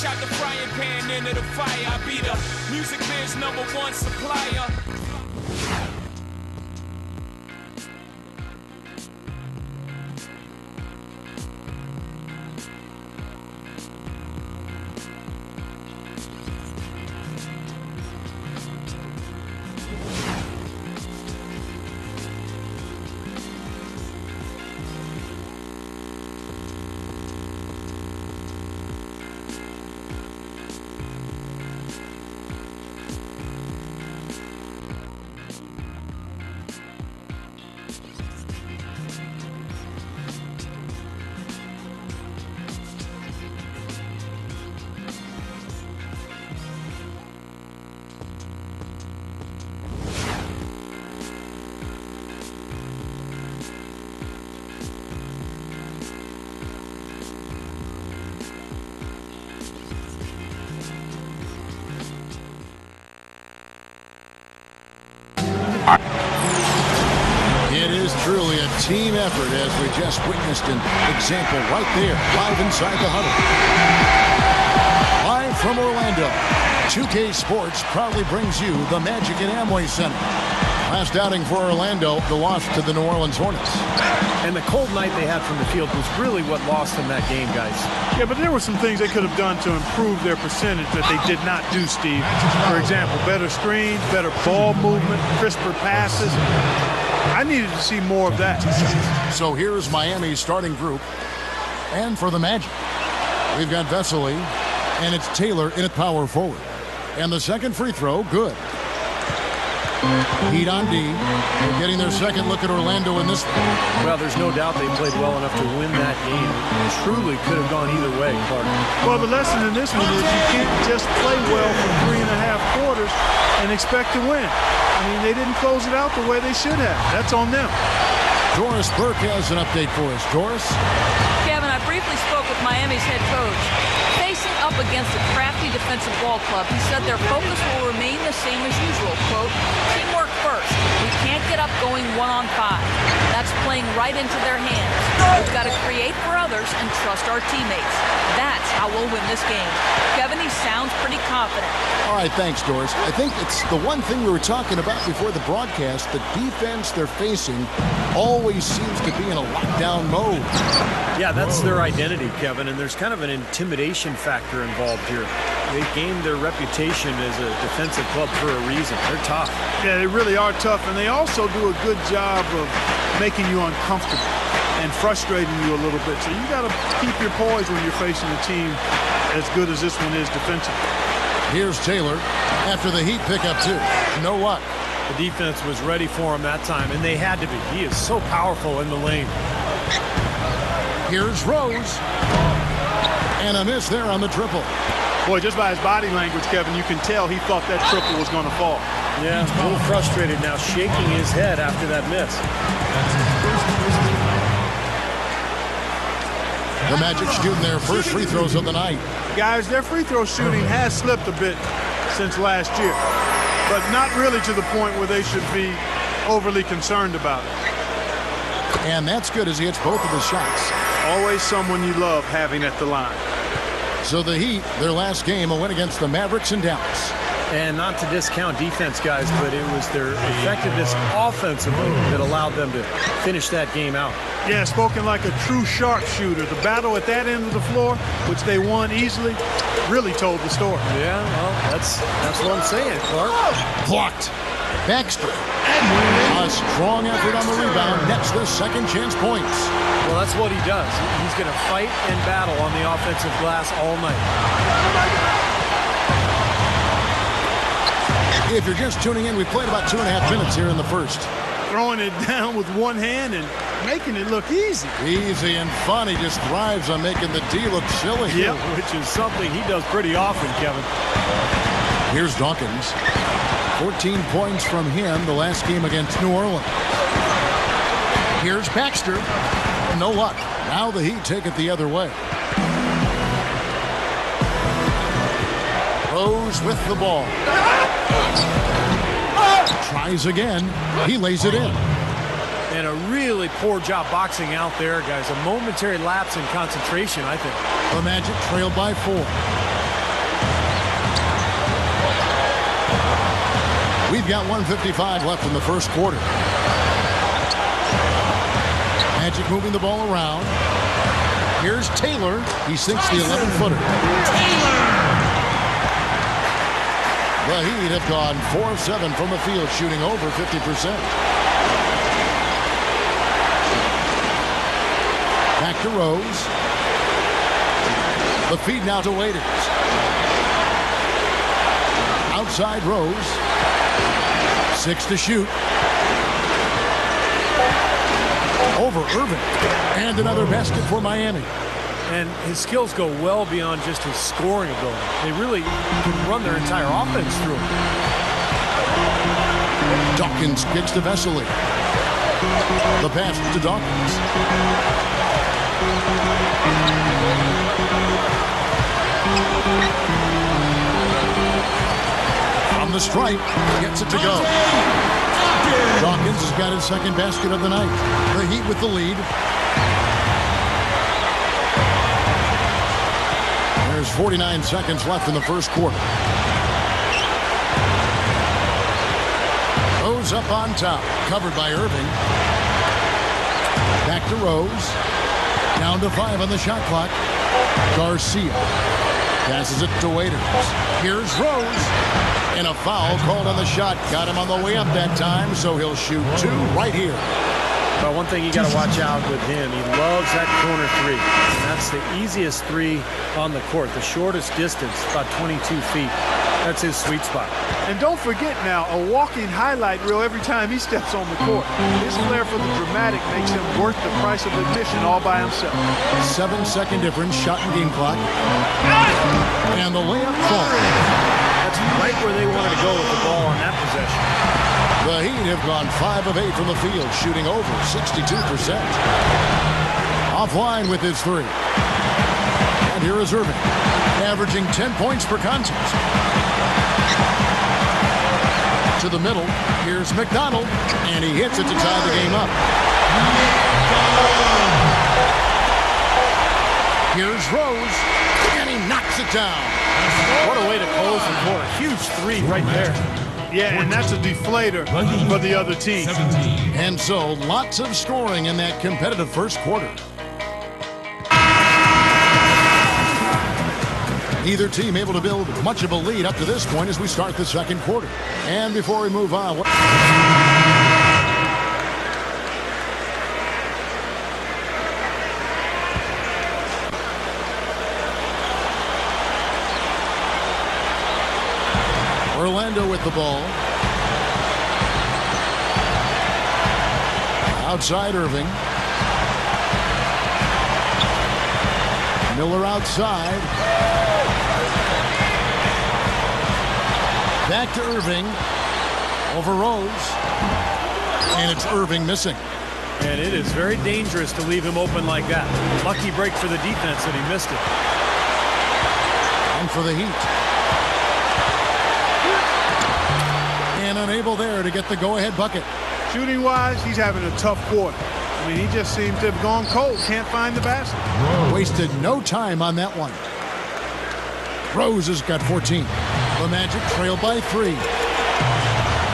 out the frying pan into the fire. I be the music biz #1 supplier. It is truly a team effort, as we just witnessed an example right there, live inside the huddle. Live from Orlando, 2K Sports proudly brings you the Magic at Amway Center. Last outing for Orlando, the loss to the New Orleans Hornets. And the cold night they had from the field was really what lost them that game, guys. Yeah, but there were some things they could have done to improve their percentage that they did not do, Steve. For example, better screens, better ball movement, crisper passes. I needed to see more of that. So here's Miami's starting group. And for the Magic, we've got Vesely, and it's Taylor in at power forward. And the second free throw, good. Heat on D. They're getting their second look at Orlando in this one. Well, there's no doubt they played well enough to win that game. It truly could have gone either way, Clark. Well, the lesson in this one is you can't just play well for 3.5 quarters and expect to win. I mean, they didn't close it out the way they should have. That's on them. Doris Burke has an update for us. Doris? Kevin, I briefly spoke with Miami's head coach. Facing up against a crafty defensive ball club, he said their focus will remain the same as usual. Quote, teamwork first. We can't get up going 1-on-5. That's playing right into their hands. We've got to create for others and trust our teammates. That's how we'll win this game. Kevin, he sounds pretty confident. All right, thanks, Doris. I think it's the one thing we were talking about before the broadcast. The defense they're facing always seems to be in a lockdown mode. Yeah, that's their identity, Kevin, and there's kind of an intimidation factor involved here. They gained their reputation as a defensive club for a reason. They're tough. Yeah, they really are tough, and they also do a good job of making you uncomfortable and frustrating you a little bit. So you got to keep your poise when you're facing a team as good as this one is defensively. Here's Taylor after the Heat pick up two. No luck. The defense was ready for him that time, and they had to be. He is so powerful in the lane. Here's Rose. And a miss there on the triple. Boy, just by his body language, Kevin, you can tell he thought that triple was going to fall. Yeah, a little frustrated now, shaking his head after that miss. The Magic shooting their first free throws of the night. Guys, their free throw shooting has slipped a bit since last year, but not really to the point where they should be overly concerned about it. And that's good as he hits both of his shots. Always someone you love having at the line. So the Heat, their last game, a win against the Mavericks in Dallas. And not to discount defense, guys, but it was their effectiveness offensively that allowed them to finish that game out. Yeah, spoken like a true sharpshooter. The battle at that end of the floor, which they won easily, really told the story. Yeah, well, that's what I'm saying, Clark. Blocked. Baxter. A strong effort on the rebound. Nets the second chance points. Well, that's what he does. He's going to fight and battle on the offensive glass all night. If you're just tuning in, we played about 2.5 minutes here in the first. Throwing it down with one hand and making it look easy. Easy and fun. He just thrives on making the D look silly. Yep, which is something he does pretty often, Kevin. Here's Dawkins. 14 points from him the last game against New Orleans. Here's Baxter. No luck. Now the Heat take it the other way. Rose with the ball. Tries again. He lays it in. And a really poor job boxing out there, guys. A momentary lapse in concentration, I think. The Magic trailed by 4. We've got 1:55 left in the first quarter. Magic moving the ball around. Here's Taylor. He sinks the 11-footer. The Heat have gone 4 of 7 from the field, shooting over 50%. Back to Rose. The feed now to Waiters. Outside Rose. 6 to shoot. Over Irving. And another basket for Miami. And his skills go well beyond just his scoring ability. They really can run their entire offense through him. Dawkins kicks to Vesely. The pass to Dawkins. From the stripe, gets it to go. Dawkins has got his second basket of the night. The Heat with the lead. There's 49 seconds left in the first quarter. Rose up on top, covered by Irving. Back to Rose. Down to 5 on the shot clock. Garcia passes it to Waiters. Here's Rose. And a foul called on the shot. Got him on the way up that time, so he'll shoot 2 right here. But one thing you got to watch out with him, he loves that corner 3. And that's the easiest 3 on the court. The shortest distance, about 22 feet. That's his sweet spot. And don't forget now, a walking highlight reel every time he steps on the court. His flair for the dramatic makes him worth the price of admission all by himself. 7-second difference, shot and game clock. And the layup falls. That's right where they wanted to go with the ball on that possession. The Heat have gone 5 of 8 from the field, shooting over 62%. Offline with his 3. And here is Irving, averaging 10 points per contest. To the middle, here's McDonald, and he hits it to tie the game up. Here's Rose, and he knocks it down. What a way to close the quarter. Huge 3 right there. Yeah, and that's a deflator for the other team. And so, lots of scoring in that competitive first quarter. Neither team able to build much of a lead up to this point as we start the second quarter. And before we move on, Orlando with the ball. Outside Irving. Miller outside. Back to Irving. Over Rose. And it's Irving missing. And it is very dangerous to leave him open like that. Lucky break for the defense that he missed it. And for the Heat. And unable there to get the go-ahead bucket. Shooting-wise, he's having a tough quarter. I mean, he just seems to have gone cold. Can't find the basket. Wasted no time on that one. Rose has got 14. The Magic trail by 3.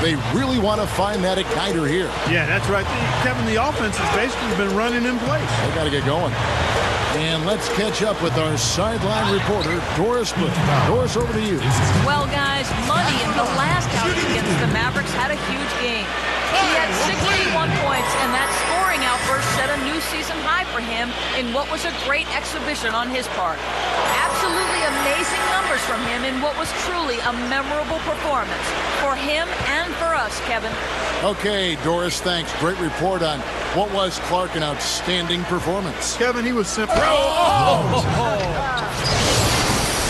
They really want to find that igniter here. Yeah, that's right. Kevin, the offense has basically been running in place. They got to get going. And let's catch up with our sideline reporter, Doris Burke. Doris, over to you. Well, guys, Money in the last outing against the Mavericks had a huge game. He had 61 points, and that scoring outburst set a new season high for him in what was a great exhibition on his part. Absolutely amazing numbers from him in what was truly a memorable performance for him and for us, Kevin. Okay, Doris, thanks. Great report on what was, Clark, an outstanding performance. Kevin, he was simple.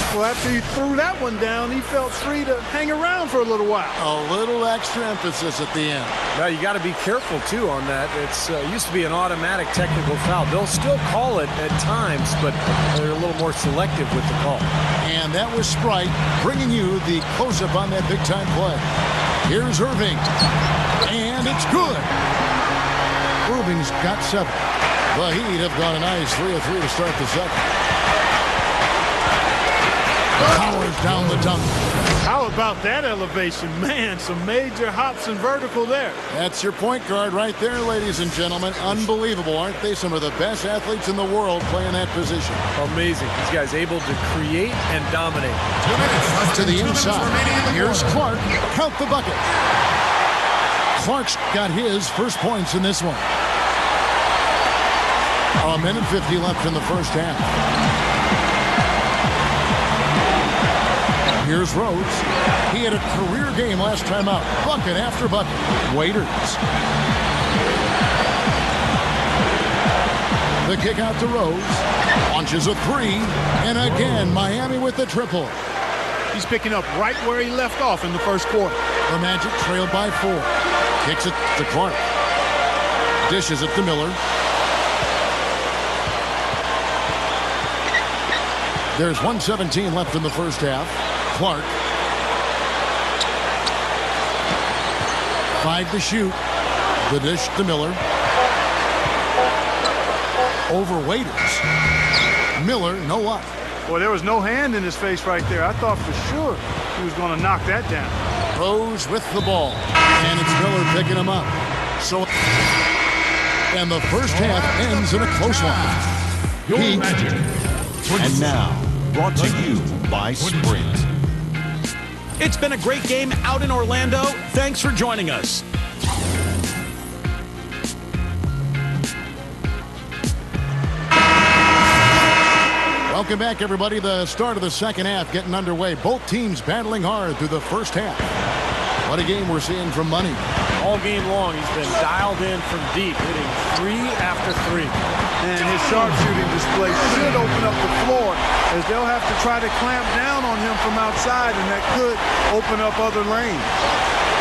Well, after he threw that one down, he felt free to hang around for a little while. A little extra emphasis at the end. Well, you got to be careful, too, on that. It's used to be an automatic technical foul. They'll still call it at times, but they're a little more selective with the call. And that was Sprite bringing you the close-up on that big-time play. Here's Irving. And it's good. Irving's got 7. The Heat have gone a nice 3 of 3 to start the second. Powers down the dunk. How about that elevation? Man, some major hops and vertical there. That's your point guard right there, ladies and gentlemen. Unbelievable, aren't they? Some of the best athletes in the world playing that position. Amazing. These guys able to create and dominate. 2 minutes to the inside. Here's Clark. Count the bucket. Clark's got his first points in this one. A minute 50 left in the first half. Here's Rose. He had a career game last time out. Bucket after bucket. Waiters. The kick out to Rose. Launches a three. And again, Miami with the triple. He's picking up right where he left off in the first quarter. The Magic trailed by 4. Kicks it to Clark. Dishes it to Miller. There's 1:17 left in the first half. Clark. 5 to shoot. The dish to Miller. Over Waiters. Miller, no luck. Boy, there was no hand in his face right there. I thought for sure he was going to knock that down. Rose with the ball. And it's Miller picking him up. So, and the first half ends in a close one. Your Magic. And now, brought to you by Sprint. It's been a great game out in Orlando. Thanks for joining us. Welcome back, everybody. The start of the second half getting underway. Both teams battling hard through the first half. What a game we're seeing from Money. All game long, he's been dialed in from deep, hitting 3 after 3. And his sharpshooting display should open up the floor, as they'll have to try to clamp down on him from outside, and that could open up other lanes.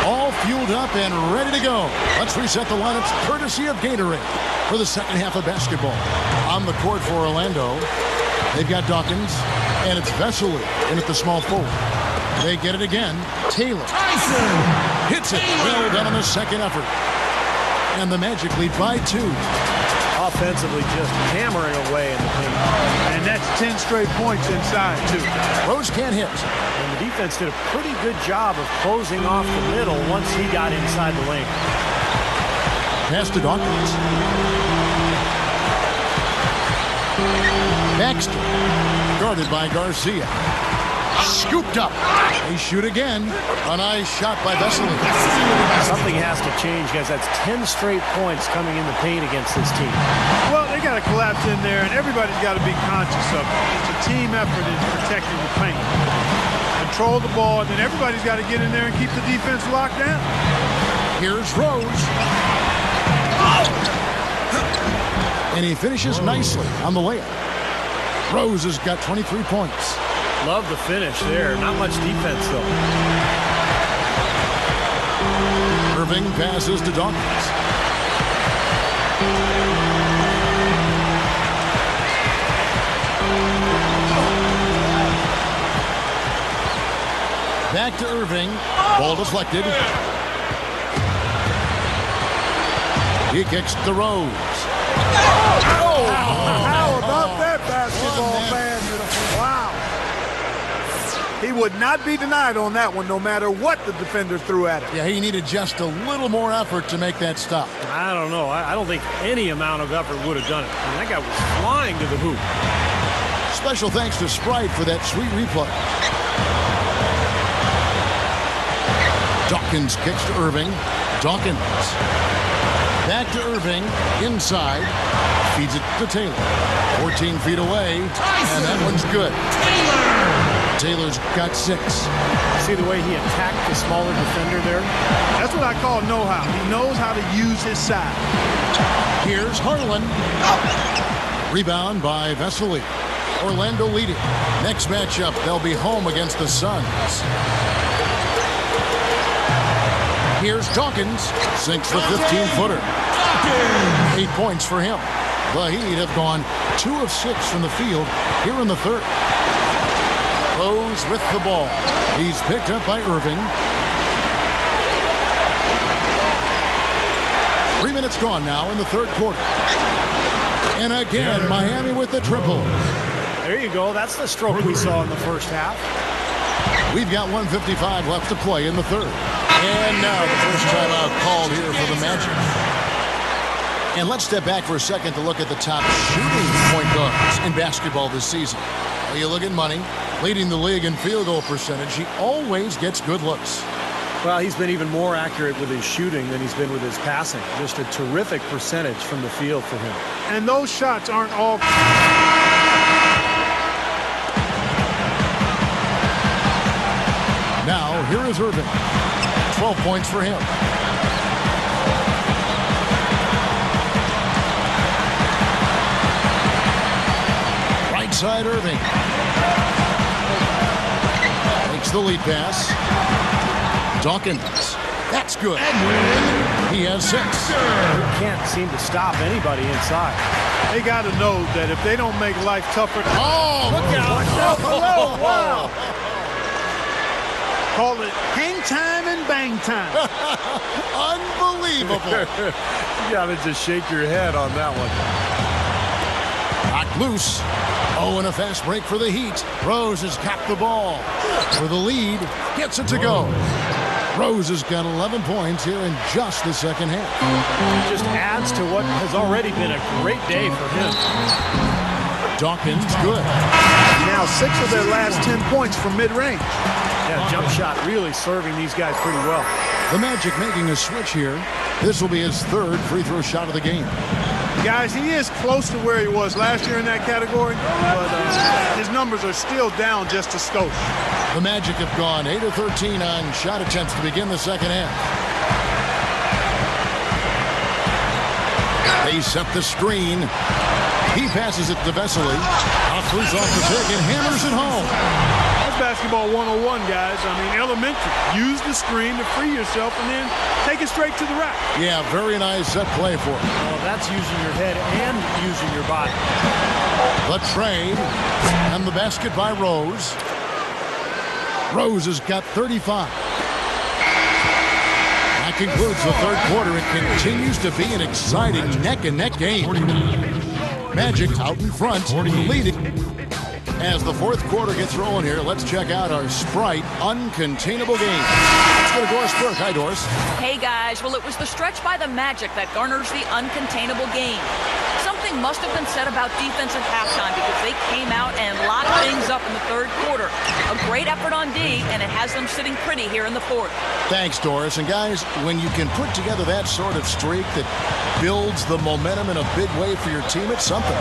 All fueled up and ready to go. Let's reset the lineups courtesy of Gatorade for the second half of basketball. On the court for Orlando, they've got Dawkins, and it's Vesely in at the small forward. They get it again. Taylor hits it. Well done on the second effort. And the Magic lead by 2. Offensively just hammering away in the paint. And that's 10 straight points inside, too. Rose can't hit. And the defense did a pretty good job of closing off the middle once he got inside the lane. Pass to Dawkins. Baxter, guarded by Garcia. Scooped up. They shoot again. A nice shot by Vesely. Something has to change, guys. That's 10 straight points coming in the paint against this team. Well, they got to collapse in there, and everybody's got to be conscious of it. It's a team effort in protecting the paint. Control the ball, and then everybody's got to get in there and keep the defense locked down. Here's Rose. And he finishes nicely on the layup. Rose has got 23 points. Love the finish there. Not much defense, though. Irving passes to Dawkins. Back to Irving. Ball deflected. He kicks to Rose. How about that basketball fan? Wow. He would not be denied on that one, no matter what the defender threw at him. Yeah, he needed just a little more effort to make that stop. I don't know. I don't think any amount of effort would have done it. I mean, that guy was flying to the hoop. Special thanks to Sprite for that sweet replay. Dawkins kicks to Irving. Dawkins. Back to Irving. Inside. Feeds it to Taylor. 14 feet away. And that one's good. Taylor's got 6. See the way he attacked the smaller defender there? That's what I call know-how. He knows how to use his size. Here's Harlan. Rebound by Vesely. Orlando leading. Next matchup, they'll be home against the Suns. Here's Dawkins. Sinks the 15-footer. 8 points for him. The Heat have gone 2 of 6 from the field here in the third. Rose with the ball. He's picked up by Irving. 3 minutes gone now in the third quarter. And again, Miami with the triple. There you go. That's the stroke we saw in the first half. We've got 1:55 left to play in the third. And now the first timeout called here for the Magic. And let's step back for a second to look at the top shooting point guards in basketball this season. Well, you look at Money, leading the league in field goal percentage. He always gets good looks. Well, he's been even more accurate with his shooting than he's been with his passing. Just a terrific percentage from the field for him. And those shots aren't all... Now, here is Irving. 12 points for him. Right side, Irving. Takes the lead pass. Dawkins. That's good. He has 6. He can't seem to stop anybody inside. They got to know that if they don't make life tougher... Oh, look out. Oh, wow. Call it hang time and bang time. Unbelievable. You got to just shake your head on that one. Knocked loose. Oh, and a fast break for the Heat. Rose has got the ball for the lead. Gets it to go. Rose has got 11 points here in just the second half. It just adds to what has already been a great day for him. Dawkins, good. Now 6 of their last 10 points from mid-range. Yeah, jump shot really serving these guys pretty well. The Magic making a switch here. This will be his 3rd free throw shot of the game. Guys, he is close to where he was last year in that category, but his numbers are still down just a skosh. The Magic have gone 8 of 13 on shot attempts to begin the second half. They set the screen. He passes it to Vesely. Offers off the pick and hammers it home. That's basketball 101, guys. I mean, elementary. Use the screen to free yourself and then take it straight to the rack. Yeah, very nice set play for him. Well, that's using your head and using your body. The trade and the basket by Rose. Rose has got 35. That concludes the third quarter. It continues to be an exciting neck-and-neck game. Magic out in front, leading. As the fourth quarter gets rolling here, let's check out our Sprite Uncontainable game. Let's go to Doris Burke. Hi, Doris. Hey, guys. Well, it was the stretch by the Magic that garners the uncontainable game. Something must have been said about defense at halftime because they came out and locked things up in the third quarter. A great effort on D, and it has them sitting pretty here in the fourth. Thanks, Doris. And, guys, when you can put together that sort of streak that builds the momentum in a big way for your team, it's something.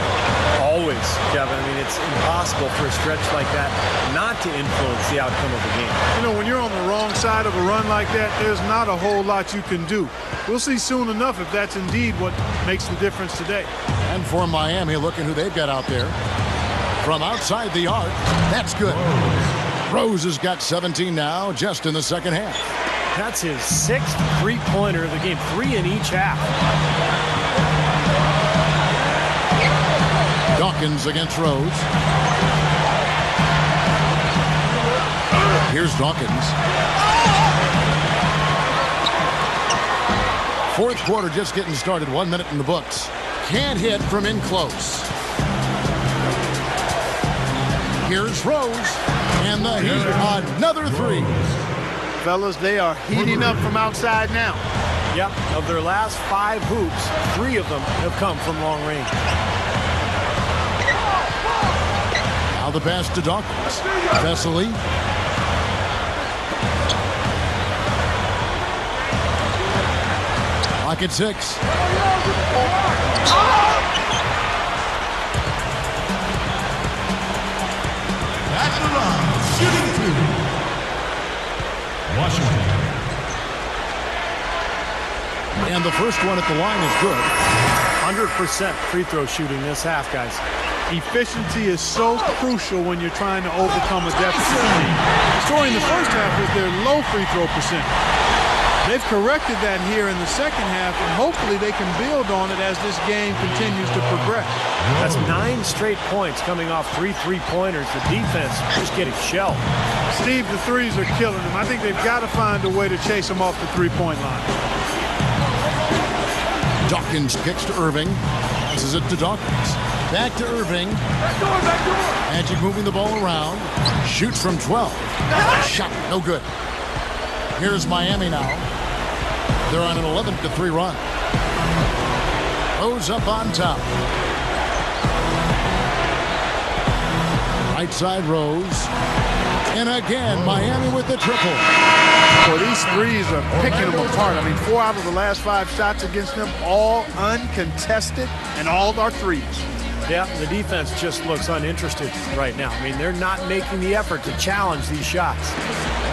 Always, Kevin. I mean, it's impossible for a stretch like that not to influence the outcome of the game. You know, when you're on the wrong side of a run like that, there's not a whole lot you can do. We'll see soon enough if that's indeed what makes the difference today. And for Miami, looking who they've got out there. From outside the arc, that's good. Rose has got 17 now, just in the second half. That's his 6th three-pointer of the game, 3 in each half. Dawkins against Rose. Here's Dawkins. Fourth quarter just getting started. 1 minute in the books. Can't hit from in close. Here's Rose. And the Heat, another 3. Fellas, they are heating up from outside now. Yep, of their last 5 hoops, 3 of them have come from long range. Now the pass to Dawkins. Vesely. Clock at 6. At the line, shooting 2. Washington. And the first one at the line is good. 100% free throw shooting this half, guys. Efficiency is so crucial when you're trying to overcome a deficit team. The story in the first half was their low free throw percentage. They've corrected that here in the second half, and hopefully they can build on it as this game continues to progress. That's 9 straight points coming off 3 three-pointers. The defense just getting shelled. Steve, the threes are killing them. I think they've got to find a way to chase them off the three-point line. Dawkins kicks to Irving. Passes it to Dawkins. Back to Irving. Magic moving the ball around. Shoots from 12. Shot, no good. Here's Miami now. They're on an 11-3 run. Rose up on top. Right side Rose. And again, Miami with the triple. Well, these threes are picking them apart. I mean, 4 out of the last 5 shots against them, all uncontested, and all are threes. Yeah, the defense just looks uninterested right now. I mean, they're not making the effort to challenge these shots.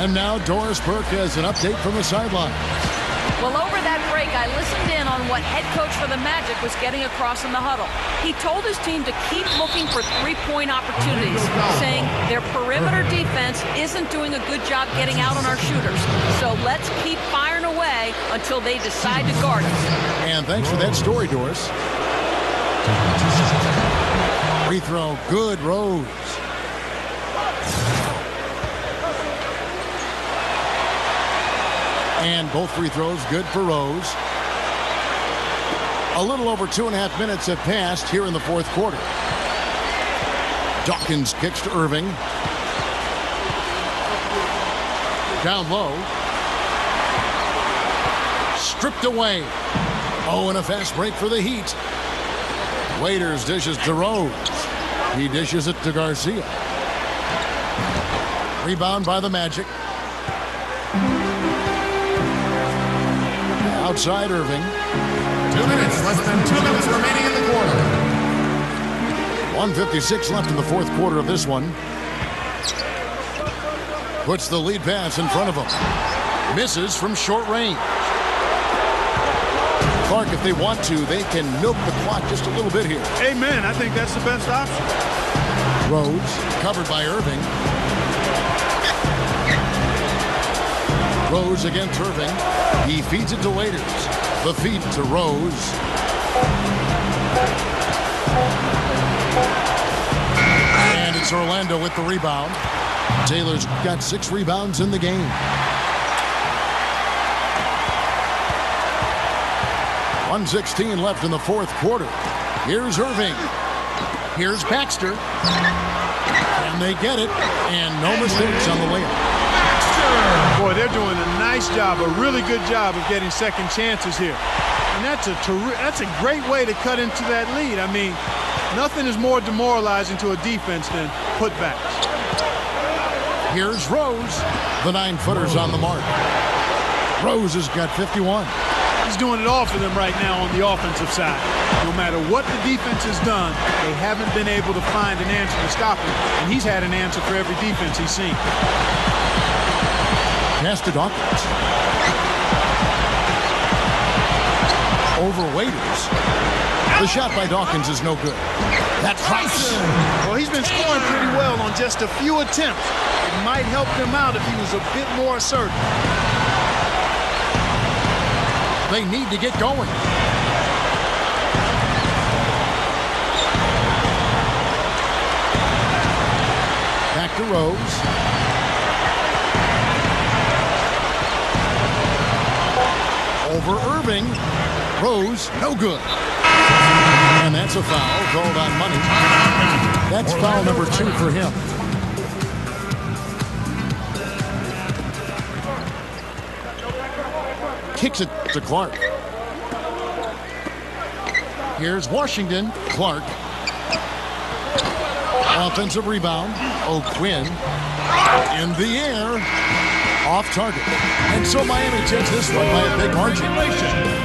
And now Doris Burke has an update from the sideline. Well, over that break, I listened in on what head coach for the Magic was getting across in the huddle. He told his team to keep looking for three-point opportunities, saying their perimeter defense isn't doing a good job getting out on our shooters. So let's keep firing away until they decide to guard us. And thanks for that story, Doris. Free throw, good, Rose. And both free throws good for Rose. A little over 2.5 minutes have passed here in the fourth quarter. Dawkins kicks to Irving. Down low. Stripped away. Oh, and a fast break for the Heat. Waiters dishes to Rose. He dishes it to Garcia. Rebound by the Magic. Outside Irving. 2 minutes, less than 2 minutes remaining in the quarter. 1:56 left in the fourth quarter of this one. Puts the lead pass in front of him. Misses from short range. Clark, if they want to, they can milk the clock just a little bit here. Amen. I think that's the best option. Rose, covered by Irving. Rose against Irving. He feeds it to Waiters. The feed to Rose. And it's Orlando with the rebound. Taylor's got 6 rebounds in the game. 1:16 left in the fourth quarter. Here's Irving. Here's Baxter. And they get it. And no mistakes on the layup. Boy, they're doing a nice job, a really good job of getting second chances here. And that's a great way to cut into that lead. I mean, nothing is more demoralizing to a defense than putbacks. Here's Rose. The 9-footer's on the mark. Rose has got 51. He's doing it all for them right now on the offensive side. No matter what the defense has done, they haven't been able to find an answer to stop him. And he's had an answer for every defense he's seen. Pass to Dawkins. Over Waiters. The shot by Dawkins is no good. That's Price. Well, he's been scoring pretty well on just a few attempts. It might help him out if he was a bit more assertive. They need to get going. Back to Rose. Over Irving. Rose, no good. And that's a foul called on Money. That's foul number 2 for him. Kicks it to Clark. Here's Washington. Clark. Offensive rebound. O'Quinn. In the air. Off target. And so Miami takes this one by a big margin.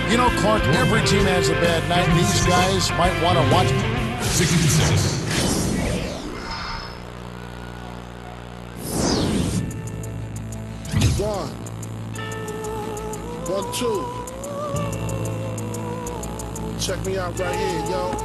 You know, Clark, every team has a bad night. These guys might want to watch. 66. One, two. Check me out right here, yo.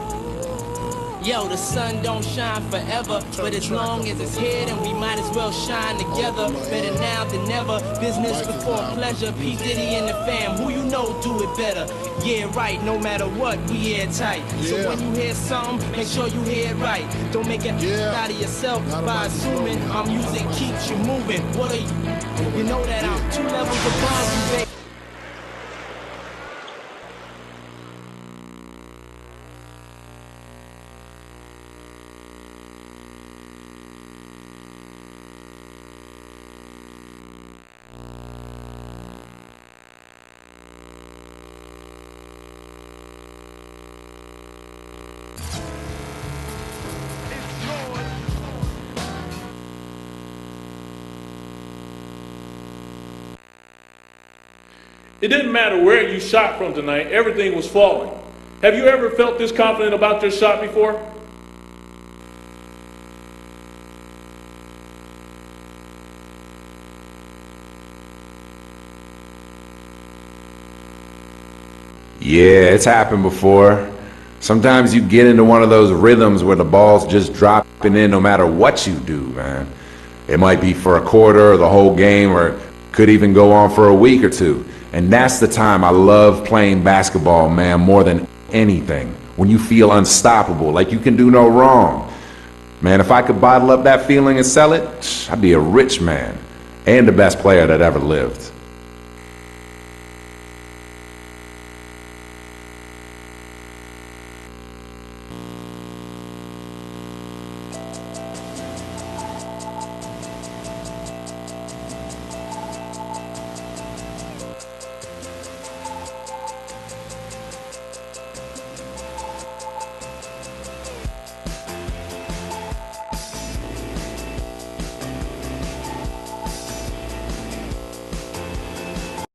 Yo, the sun don't shine forever, but as long as it's here, then we might as well shine together. Better now than never, business before pleasure. P. Diddy and the fam, who you know do it better. Yeah, right, no matter what, we airtight. So when you hear something, make sure you hear it right. Don't make it out of yourself by assuming our music keeps you moving. What are you? You know that I'm 2 levels above you, baby. It didn't matter where you shot from tonight, everything was falling. Have you ever felt this confident about your shot before? Yeah, it's happened before. Sometimes you get into one of those rhythms where the ball's just dropping in no matter what you do, man. It might be for a quarter or the whole game, or could even go on for a week or two. And that's the time I love playing basketball, man, more than anything. When you feel unstoppable, like you can do no wrong. Man, if I could bottle up that feeling and sell it, I'd be a rich man and the best player that ever lived.